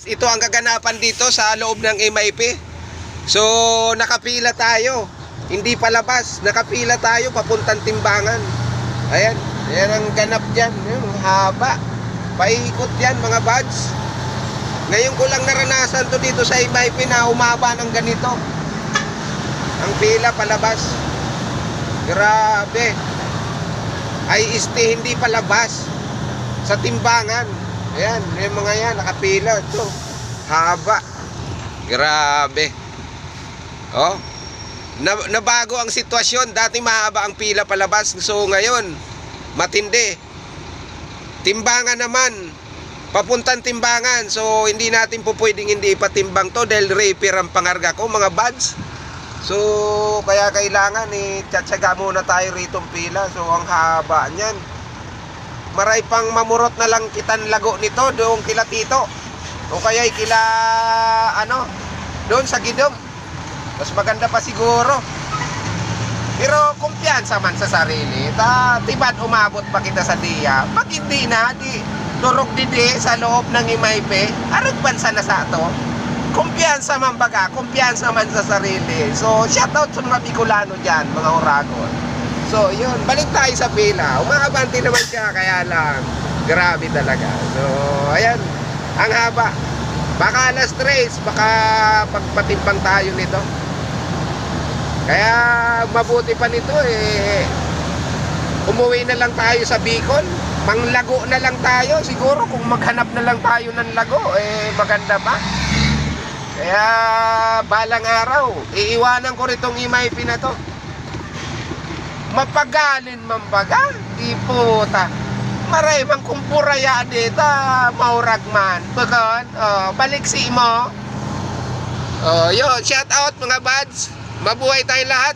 Ito ang kaganapan dito sa loob ng MIP. So, nakapila tayo. Hindi palabas. Nakapila tayo papuntang timbangan. Ayan. Ayan ang ganap dyan. Ayan, haba. Paikot yan mga buds. Ngayon ko lang naranasan to dito sa MIP na umaba ng ganito. Ang pila palabas. Grabe. Ay hindi palabas sa timbangan. Ayan, yung mga yan, nakapila. Ito, haba. Grabe. Oh, nabago ang sitwasyon. Dati mahaba ang pila palabas. So ngayon, matindi. Timbangan naman. Papuntang timbangan. So hindi natin po pwedeng hindi ipatimbang to dahil repair ang pangarga ko mga buds. So kaya kailangan tiyatsaga muna tayo rito ang pila. So ang haba niyan. Maray pang mamurot na lang kitan lago nito doon kila Tito. O kaya kila doon sa Gidom. Mas maganda pa siguro. Pero kumpiyansa man sa sarili. Tibad umabot pa kita sa diya. Pag hindi na, di durog didi sa loob ng MIP. Arag bansa na sa to. Kumpiyansa man baga, kumpiyansa man sa sarili. So, shoutout sa mga Bicolano dyan, mga Oragon. So, yun, balik tayo sa pila. Umakabanti naman siya, kaya lang grabe talaga. So, ayan, ang haba. Baka alas 3, baka pagpatimbang tayo nito. Kaya mabuti pa nito umuwi na lang tayo sa Bicol. Manglago na lang tayo. Siguro kung maghanap na lang tayo ng lago, maganda pa. Kaya balang araw, iiwanan ko ritong MIP na to. Mapagalin man baga, di puta. Maray man kumpuraya dito, maurag man. Bakon, balik si mo. Yun, shout out mga buds. Mabuhay tayong lahat.